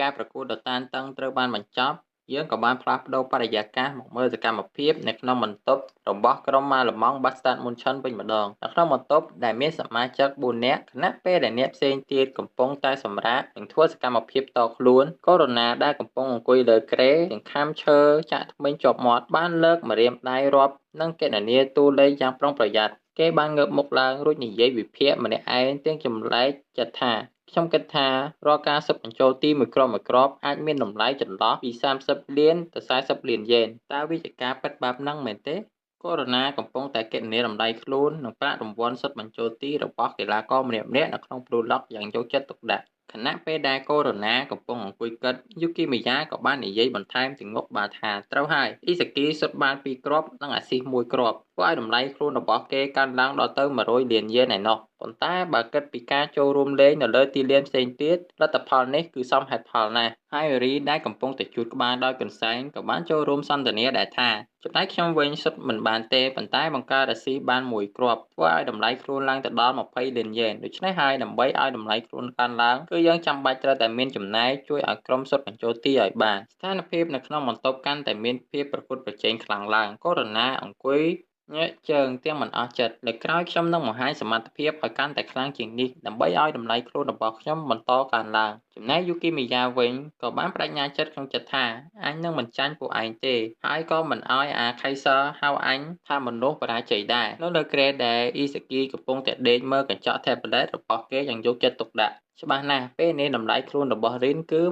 ការប្រកួតដ៏តានតឹងត្រូវបានបញ្ចប់យើងក៏បានផ្លាស់ប្ដូរបរិយាកាសមកមើលសកម្មភាពនៅក្នុងបន្ទប់របស់ក្រុមម៉ាឡឺម៉ង់ Bastard Munchen វិញម្ដងនៅក្នុងបន្ទប់ដែលមានសមាជិក4នាក់ខណៈពេលដែលអ្នកផ្សេងទៀតកំពុងតែសម្រាកនិងធ្វើសកម្មភាពតខ្លួនកូរ៉ូណាដែលកំពុងអង្គុយលើគ្រែនិងខាំឈើចាក់ធ្មេញជាប់មាត់បានលើកម្រាមដៃរាប់និងគណនាតួលេខយ៉ាងប្រុងប្រយ័ត្នគេបានងើបមុខឡើងរួចនិយាយវិភាគម្នាក់ឯងទាំងចម្លែកចិត្តថាខ្ញុំគិតថារាល់ការស៊ើបបញ្ចូលទីមួយគ្រាប់អាចមានតម្លៃចន្លោះពី30លានទៅ40លានយេនតើវាជាការពិតបែបហ្នឹងមែនទេកូរ៉ូណាកំពុងតែគណនាតម្លៃខ្លួននិងប្រាក់រង្វាន់សុទ្ធបញ្ចូលទីរបស់កីឡាករម្នាក់ៗនៅក្នុង Blue Lock យ៉ាងយកចិត្តទុកដាក់ខណៈពេលដែលកូរ៉ូណាកំពុងអង្គុយគិតយូគីមីយ៉ាក៏បាននិយាយបន្ថែមទាំងងប់បាលថាត្រូវហើយអ៊ីសាគីសុទ្ធបាន2គ្រាប់និងអាស៊ីស1គ្រាប់ធ្វើឲ្យតម្លៃខ្លួនរបស់គេកើនឡើងដល់ទៅ100លានយេនឯណោះប៉ុន្តែបើគិតពីការចូលរួមលេងនៅលើទីលានផ្សេងទៀតលទ្ធផលនេះគឺសមហេតុផលណាស់ហើយរីដែលកំពុងតែជួតក្បាលដោយកន្សែងក៏បានចូលរួមសន្ទនាដែរថាចំណែកខ្ញុំវិញសុទ្ធមិនបានទេប៉ុន្តែបង្កើតអាស៊ីបាន1គ្រាប់ធ្វើឲ្យតម្លៃខ្លួនឡើងទៅដល់20លានយេនដូច្នេះហើយដើម្បីឲ្យតម្លៃខ្លួនកើនឡើងគឺយើងចាំបាច់ត្រូវតែមានចំណែកជួយឲ្យក្រុមសុទ្ធបញ្ចូលទីឲ្យបានស្ថានភាពនៅក្នុងបន្ទប់កាន់តែមានភាពប្រកួតប្រជែងខ្លាំងឡើងកូរ៉ូណាអង្គុយញើកជើងទាំងមិនអស់ចិត្តលើក្រោយខ្ញុំនឹងបង្ហាញសមត្ថភាពឲ្យកាន់តែខ្លាំងជាងនេះដើម្បីឲ្យតម្លៃខ្លួនរបស់ខ្ញុំបន្តកើនឡើងចំណែកយូគីមីយ៉ាវិញក៏បានបដិញ្ញាចិត្តក្នុងចិត្តថាអញនឹងមិនចាញ់ពួកឯងទេហើយក៏មិនឲ្យអាខៃសឺហៅអញថាមនុស្សបរាជ័យដែរនៅលើក្រែដែលអ៊ីសាគីកំពុងតែដេកមើលកញ្ចក់ tablet របស់គេយ៉ាងយកចិត្តទុកដាក់ច្បាស់ណាស់ពេលនេះតម្លៃខ្លួនរបស់រីនគឺ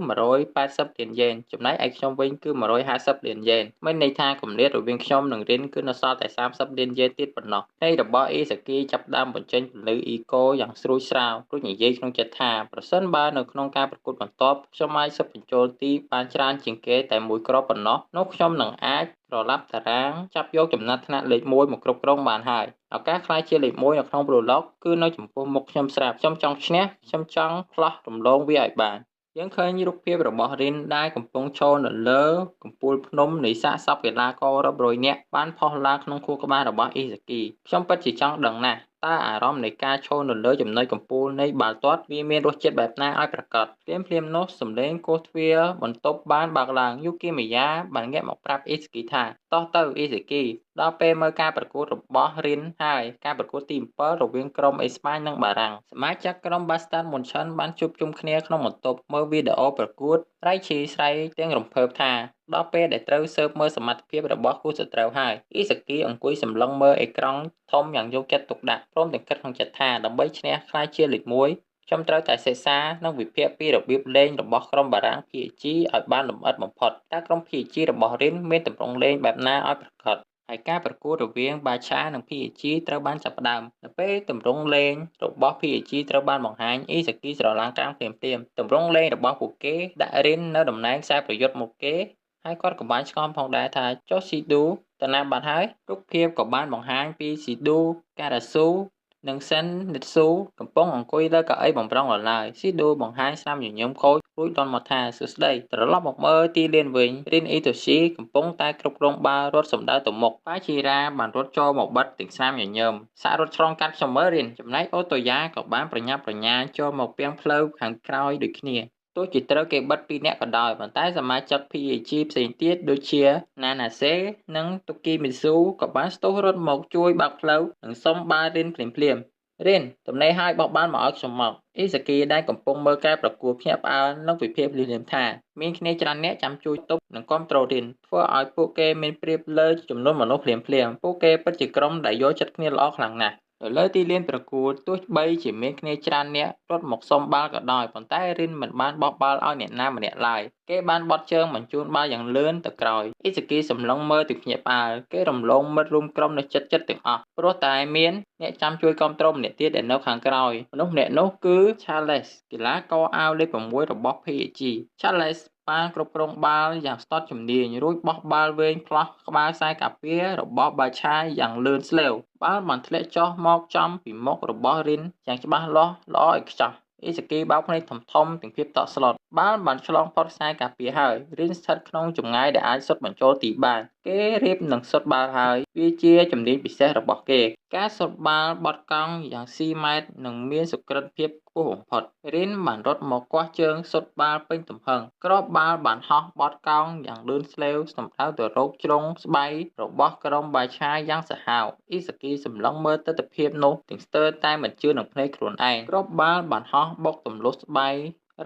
180លានយេនចំណែកឯខ្ញុំវិញគឺ150លានយេនមានន័យថាគម្លាតរវាងខ្ញុំនិងរីនគឺនៅសល់តែ30លានយេនទៀតប៉ុណ្ណោះនៃរបស់អ៊ីសាគីចាប់ផ្ដើមបញ្ចេញពន្លឺអ៊ីកូយ៉ាងស្រួយស្រាវរួចនិយាយក្នុងចិត្តថាប្រសិនបើនៅក្នុងការប្រកួតបន្ទាប់ខ្ញុំអាចស៊ើបបញ្ចូលទីបានច្រើនជាងគេតែមួយគ្រាប់ប៉ុណ្ណោះនោះខ្ញុំនឹងអាចប្រឡាប់តារាងចាប់យកចំណាត់ថ្នាក់លេខ1មកគ្រប់គ្រងបានហើយឱកាសក្លាយជាលេខ1នៅក្នុង Blue Lock គឺនៅចំពោះមុខខ្ញុំស្រាប់ខ្ញុំចង់ឈ្នះខ្ញុំចង់ផ្លោះរំលងវាឲ្យបានយើងឃើញរូបភាពរបស់រីនដែលកំពុងឈរនៅលើកំពូលភ្នំនៃសាកសពកីឡាកររាប់រយនាក់បានផុសឡើងក្នុងខួរក្បាលរបស់អ៊ីសាគីខ្ញុំពិតជាចង់ដឹងណាស់តើអារម្មណ៍នៃការឈរនៅលើចំណុចកំពូលនៃបាល់ទាត់វាមានរសជាតិបែបណាឲ្យប្រកបភ្លាមនោះសំឡេងគោះទ្វារបន្ទប់បានបើកឡើងយូគីមីយ៉ាបានងាកមកប្រាប់អ៊ីសាគីថាតោះទៅអ៊ីសាគីដល់ពេលមើលការប្រកួតរបស់រីនហើយការប្រកួតទី7រវាងក្រុមអេស្ប៉ាញនិងបារាំងសមាជិកក្រុម Bastard Munchen បានជួបជុំគ្នាក្នុងបន្ទប់មើលវីដេអូប្រកួតរៃឈីស្រ័យទាំងរំភើបថាដល់ពេលដែលត្រូវស៊ើបមើលសមត្ថភាពរបស់គូសត្រូវហើយអ៊ីសាគីអង្គុយសម្លឹងមើលអេក្រង់ធំយ៉ាងយកចិត្តទុកដាក់ព្រមទាំងគិតក្នុងចិត្តថាដើម្បីឈ្នះខ្លាយជាលេខ1ខ្ញុំត្រូវតែសិក្សានិងវិភាគពីរបៀបលេងរបស់ក្រុមបារាំង PSG ឲ្យបានលម្អិតបំផុតតើក្រុម PSG របស់រិនមានទម្រង់លេងបែបណាឲ្យប្រកបហើយការប្រកួតរវាងបាឆានិង PSG ត្រូវបានចាប់ផ្ដើមនៅពេលទម្រង់លេងរបស់ PSG ត្រូវបានបង្ហាញអ៊ីសាគីស្រឡាំងកាំងភ្លាមទម្រង់លេងរបស់ពួកគេដាក់រិននៅតំណែងខ្សែប្រយុទ្ធមុខគេហើយគាត់ក៏បានឆ្ងល់ផងដែរថាចុះស៊ីឌូតាណាបាត់ហើយរូបភាពក៏បានបង្ហាញពីស៊ីឌូការ៉ាស៊ូនិងសិននិតស៊ូកំពុងអង្គុយលើកៅអីបំរុងរឡើយស៊ីឌូបង្ហាញស្នាមញញឹមខូចរួចដល់មកថាសួស្ដីត្រឡប់មកមើលទីលានវិញរិនអ៊ីតូស៊ីកំពុងតែគ្រប់គ្រងបាល់រត់សម្ដៅទៅមុខប៉ាជីរ៉ាបានរត់ចូលមកបិទទាំងស្នាមញញឹមសាក់រត់ឆ្លងកាត់ខ្ញុំមើលរិនចំណែកអូតូយ៉ាក៏បានប្រញាប់ប្រញាល់ចូលមកពាំងផ្លូវខាងក្រោយដូចគ្នាទោះជាត្រូវគេបិទ2នាក់ក៏ដោយប៉ុន្តែសមាជិក PAG ផ្សេងទៀតដូចជា Nanase និង Tokimitsu ក៏បានស្ទុះរត់មកជួយបើកផ្លូវនិងសុំបាល់រិនភ្លាមរិនទំនេរឲ្យបោះបាល់មកឲ្យខ្ញុំមកអ៊ីសាគីដែលកំពុងមើលការប្រកួតភ្ញាក់ផ្អើលនិងវិភាគលឿនៗថាមានគ្នាច្រើនអ្នកចាំជួយទប់និងគាំទ្ររិនធ្វើឲ្យពួកគេមានប្រៀបលើចំនួនមនុស្សភ្លាមពួកគេពិតជាក្រុមដែលយកចិត្តគ្នាល្អខ្លាំងណាស់នៅលើទីលានប្រកួតទោះបីជាមានគ្នាច្រើនអ្នករត់មកសុំបាល់ក៏ដោយប៉ុន្តែរិនមិនបានបោះបាល់ឲ្យអ្នកណាម្នាក់ឡើយគេបានបត់ជើងបញ្ជូនបាល់យ៉ាងលឿនទៅក្រោយអ៊ីសាគីសម្លឹងមើលទឹកភ្ញាក់ផ្អើលគេរំលងមិត្តរួមក្រុមនៅចិត្តទាំងអស់ព្រោះតែមានអ្នកចាំជួយគាំទ្រម្នាក់ទៀតដែលនៅខាងក្រោយមនុស្សម្នាក់នោះគឺ Charles កីឡាករអាវលេខ6របស់ PSG Charles បានគ្រប់គ្រងបាល់យ៉ាងស្ទាត់ជំនាញរួចបោះបាល់វែងផ្លោះក្បាលខ្សែការពាររបស់បាឆាយ៉ាងលឿនស្លេវបាល់បានធ្លាក់ចុះមកចំពីមុខរបស់រិនយ៉ាងច្បាស់លាស់ល្អឥតខ្ចោះអ៊ីសាគីបោកភ្នែកធំទាំងភាពតក់ស្លុតបាល់បានឆ្លងផុតខ្សែការពារហើយរិនស្ថិតក្នុងចម្ងាយដែលអាចសុទ្ធបញ្ចូលទីបានគេរៀបនឹងសុទ្ធបាល់ហើយវាជាជំនាញពិសេសរបស់គេ ការសុតបាល់បត់កង់យ៉ាងស៊ីម៉ែត្រនិងមានសុក្រិតភាពខ្ពស់បំផុតរិនបានរត់មកគាស់ជើងសុតបាល់ពេញទំហឹងគ្រាប់បាល់បានហោះបត់កង់យ៉ាងលឿនស្លេវសម្ដៅទៅរកជ្រុងស្បៃរបស់ក្រុមបាឆាយ៉ាងសាហាវអ៊ីសាគីសម្លឹងមើលទិដ្ឋភាពនោះទាំងស្ទើរតែមិនជឿនឹងភ្នែកខ្លួនឯងគ្រាប់បាល់បានហោះបុកទម្លុះស្បៃ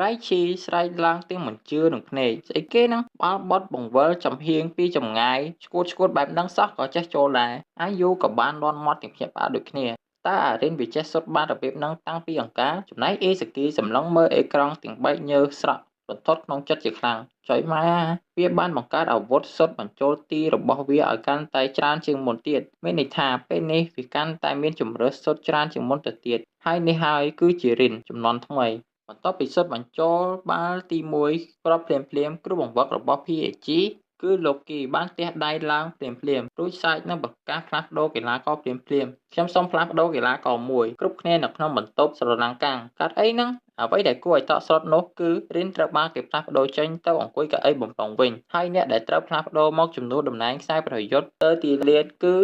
រៃឈីស្រែកឡើងទាំងមិនជឿនឹងភ្នែកស្អីគេហ្នឹងបាល់បត់បង្វិលចំហៀងពីចម្ងាយឈួតបែបហ្នឹងសោះក៏ចេះចូលដែរអាយូក៏បានលាន់មាត់ទាំងភ្ញាក់ផ្អើលដូចគ្នាតើអារិនវាចេះសុទ្ធបានរបៀបហ្នឹងតាំងពីអង្ការចំណែកអេសាគីសម្លឹងមើលអេក្រង់ទាំងបែកញើសស្រក់បន្ទាត់ក្នុងចិត្តជាខ្លាំងចុយម៉ែវាបានបង្កើតអាវុធសុទ្ធបញ្ចូលទីរបស់វាឲ្យកាន់តែច្រើនជាងមុនទៀតមានន័យថាពេលនេះវាកាន់តែមានជម្រើសសុទ្ធច្រើនជាងមុនទៅទៀតហើយនេះហើយគឺជារិនចំនួនថ្មីបន្ទាប់ពីសុទ្ធបញ្ចូលបាល់ទី1គ្រាប់ភ្លាមគ្រូបង្វឹករបស់ PAG គឺលោកគីបានទះដៃឡើងភ្លាមរួចសាច់នឹងប្រកាសផ្លាស់ប្ដូរកីឡាករភ្លាមខ្ញុំសូមផ្លាស់ប្ដូរកីឡាករមួយគ្រប់គ្នានៅក្នុងបន្ទប់ស្រឡាំងកាំងកាត់អីហ្នឹងអ្វីដែលគួរឲ្យតក់ស្លុតនោះគឺរិនត្រូវបានគេផ្លាស់ប្ដូរចេញទៅអង្គុយកៅអីបំរុងវិញហើយអ្នកដែលត្រូវផ្លាស់ប្ដូរមកជំនួសតំណែងខ្សែប្រយុទ្ធទៅទីលានគឺ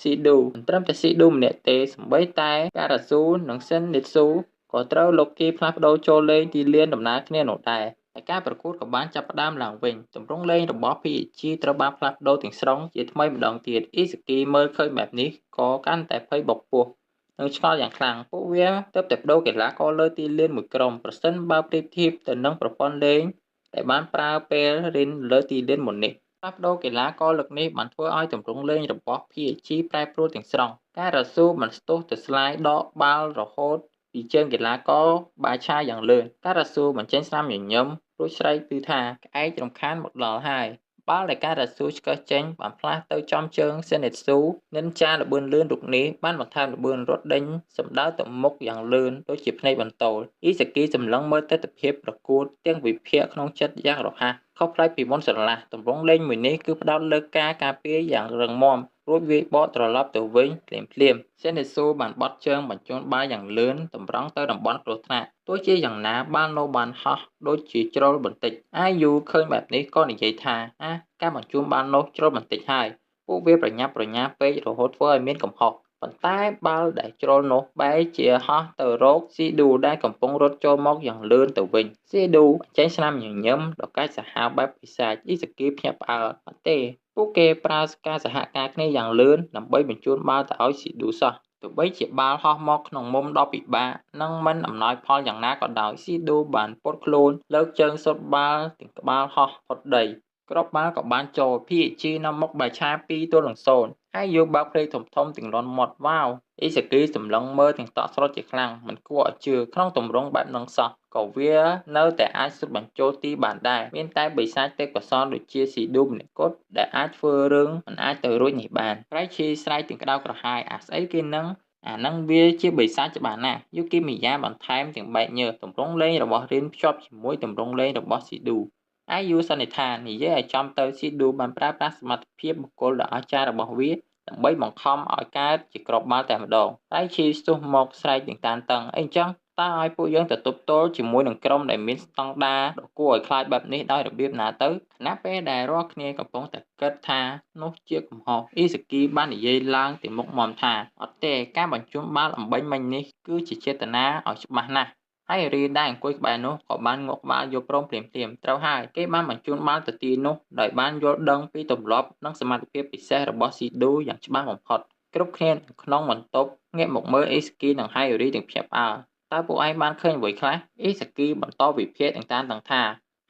ស៊ីឌូមិនត្រឹមតែស៊ីឌូម្នាក់ទេសូម្បីតែការ៉ាស៊ូនិងសិននីតស៊ូក៏ត្រូវលោកគីផ្លាស់ប្ដូរចូលលេងទីលានដំណើរគ្នានោះដែរហើយការប្រកួតក៏បានចាប់ផ្ដើមឡើងវិញទម្រង់លេងរបស់ PAG ត្រូវបានផ្លាស់ប្ដូរទាំងស្រុងជាថ្មីម្ដងទៀតអ៊ីសាគីមើលឃើញបែបនេះក៏កាន់តែភ័យបោកពោះនិងឆ្ងល់យ៉ាងខ្លាំងពួកវាទើបតែប្ដូរកីឡាករលើទីលានមួយក្រុមប្រសិនបើប្រៀបធៀបទៅនឹងប្រព័ន្ធលេងដែលបានប្រើពេលរិនលើទីលានមុននេះផ្លាស់ប្ដូរកីឡាករលើកនេះបានធ្វើឲ្យទម្រង់លេងរបស់ PAG ប្រែប្រួលទាំងស្រុងការរ៉ាស៊ូបានស្ទុះទៅស្លាយដកបាល់រហូតពីជើងកីឡាករបាឆាយ៉ាងលឿនការ៉ាស៊ូបញ្ចេញស្នាមញញឹមរួចស្រែកគឺថាក្អែករំខានមកដល់ហើយបាល់ដែលការ៉ាស៊ូឆ្កឹះចេញបានផ្លាស់ទៅចំជើងសេនេតស៊ូនិនចាល្បឿនលឿនរូបនេះបានបន្ថែមល្បឿនរត់ដេញសម្ដៅទៅមុខយ៉ាងលឿនដូចជាភ្នែកបន្ទោលអ៊ីសាគីសម្លឹងមើលទិដ្ឋភាពប្រកួតទាំងវិភាគក្នុងចិត្តយ៉ាងរហ័សខុសប្លែកពីមុនស្រឡះទម្រង់លេងមួយនេះគឺផ្ដោតលើការការពារយ៉ាងរឹងមាំរួចវាយបកត្រឡប់ទៅវិញភ្លាមសេនេស៊ូបានបត់ជើងបញ្ជូនបាល់យ៉ាងលឿនតម្រង់ទៅតំបន់គ្រោះថ្នាក់ទោះជាយ៉ាងណាបាល់នៅបានហោះដូចជាជ្រុលបន្តិចអាយូឃើញបែបនេះក៏និយាយថាការបញ្ជូនបាល់នោះជ្រុលបន្តិចហើយពួកវាប្រញាប់ប្រញាល់ពេករហូតធ្វើឲ្យមានកំហុសប៉ុន្តែបាល់ដែលជ្រុលនោះបែរជាហោះទៅរកស៊ីឌូដែលកំពុងរត់ចូលមកយ៉ាងលឿនទៅវិញស៊ីឌូចេញស្នាមញញឹមដ៏កាចសាហាវបែបពិសាចអ៊ីសាគីភ្ញាក់ផ្អើលអត់ទេពួកគេប្រើការសហការគ្នាយ៉ាងលឿនដើម្បីបញ្ជូនបាល់ទៅឲ្យស៊ីឌូសោះទោះបីជាបាល់ហោះមកក្នុងមុំដ៏ពិបាកនិងមិនអំណោយផលយ៉ាងណាក៏ដោយស៊ីឌូបានពត់ខ្លួនលើកជើងសុតបាល់ទាំងក្បាលហោះផុតដីគ្រាប់បាល់ក៏បានចូល PAG នាំមុខបាឆា2-0ហើយយកបាល់ភ្នែកធំទាំងលាន់មាត់វ៉ាវអ៊ីសាគីសម្លឹងមើលទាំងតក់ស្លុតជាខ្លាំងមិនគួរឲ្យជឿក្នុងទម្រង់បែបហ្នឹងសោះក៏វានៅតែអាចស៊ុតបញ្ចូលទីបានដែរមានតែបិសាចទេពកោសល្យដូចជាស៊ីឌូម្នាក់គត់ដែលអាចធ្វើរឿងមិនអាចទៅរួចនេះបានប្រៃឈីស្រែកទាំងក្តៅក្រហាយស្អីគេហ្នឹងអាហ្នឹងវាជាបិសាចច្បាស់ណាស់យូគីមីយ៉ាបន្ថែមទាំងបែកញើសទម្រង់លេងរបស់រិនភ្ជាប់ជាមួយទម្រង់លេងរបស់ស៊ីឌូអាយូសន្និដ្ឋាននិយាយឲ្យចំទៅស៊ីឌូបានប្រើប្រាស់សមត្ថភាពបុគ្គលដ៏អស្ចារ្យរបស់វាដើម្បីបង្ខំឲ្យកើតជាគ្រាប់បាល់តែម្ដងតែឈីស្ទុះមកស្រែកទាំងតានតឹងអីចឹងតើឲ្យពួកយើងទៅទប់ទល់ជាមួយនឹងក្រុមដែលមានស្តង់ដារដ៏គួរឲ្យខ្លាចបែបនេះដោយរបៀបណាទៅខណៈពេលដែលរាល់គ្នាកំពុងតែគិតថានោះជាកំហុសអ៊ីសាគីបាននិយាយឡើងទៅមុខមាំថាអត់ទេការបញ្ជូនបាល់អំបញ្ញមិញនេះគឺជាចេតនាឲ្យច្បាស់ណាស់ហើយរីដែលអង្គុយក្បែរនោះក៏បានងក់ក្បាលយកព្រមភ្លាមត្រូវហើយគេបានបញ្ជូនបាល់ទៅទីនោះដោយបានយល់ដឹងពីទម្លាប់និងសមត្ថភាពពិសេសរបស់ស៊ីឌូយ៉ាងច្បាស់បំផុតគ្រប់គ្នាក្នុងបន្ទប់ងាកមកមើលអេសាគីនិងហៃរីទាំងភ្ញាក់ផ្អើលតើពួកឯងបានឃើញអ្វីខ្លះអេសាគីបន្តវិភាគទាំងតានតឹងថា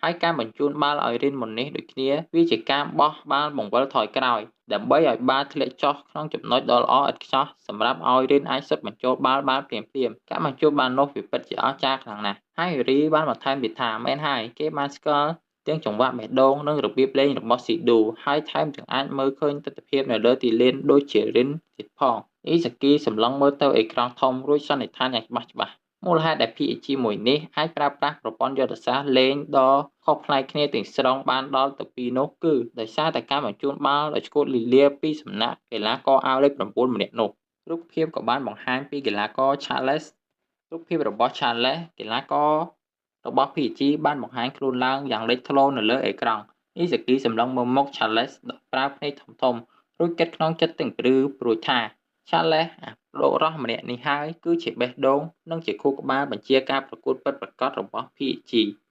ហើយការបញ្ជូនបាល់ឲ្យរិនមុននេះដូចគ្នាវាជាការបោះបាល់បង្វិលថយក្រោយដើម្បីឲ្យបាល់ធ្លាក់ចុះក្នុងចំណុចដ៏ល្អឥតខ្ចោះសម្រាប់ឲ្យរិនអាចសុទ្ធបញ្ចូលបាល់បានភ្លាមការបញ្ចូលបាល់នោះវាពិតជាអស្ចារ្យខ្លាំងណាស់ហើយរីបានបន្ថែមទៀតថាមែនហើយគេបានស្គាល់ទាំងចង្វាក់បេះដូងនិងរបៀបលេងរបស់ស៊ីឌូហើយថែមទាំងអាចមើលឃើញទស្សនវិជ្ជានៅលើទីលានដូចជារិនទៀតផងអ៊ីសាគីសម្លឹងមើលទៅអេក្រង់ធំរួចសន្និដ្ឋានយ៉ាងច្បាស់មូលហេតុដែល PAG មួយនេះអាចប្រើប្រាស់ប្រព័ន្ធយុទ្ធសាស្ត្រលេងដ៏ខុសប្លែកគ្នាទាំងស្រុងបានដល់ទៅពីនោះគឺដោយសារតែការបញ្ជូនបាល់ដោយឆ្កួតលីលាពីសំណាក់កីឡាករអាវលេខ9ម្នាក់នោះរូបភាពក៏បានបង្ហាញពីកីឡាករ Charles រូបភាពរបស់ Charles កីឡាកររបស់ PAG បានបង្ហាញខ្លួនឡើងយ៉ាងលេចធ្លោនៅលើអេក្រង់អ៊ីសាគីសម្លឹងមើលមុខ Charles ដោយប្រើភ្នែកធំរួចគិតក្នុងចិត្តទាំងព្រឺព្រួយថា Charles លោករស់ម្នាក់នេះហើយគឺជាបេះដូងនិងជាខួរក្បាលបញ្ជាការប្រកួតពិតប្រាកដរបស់ PSG។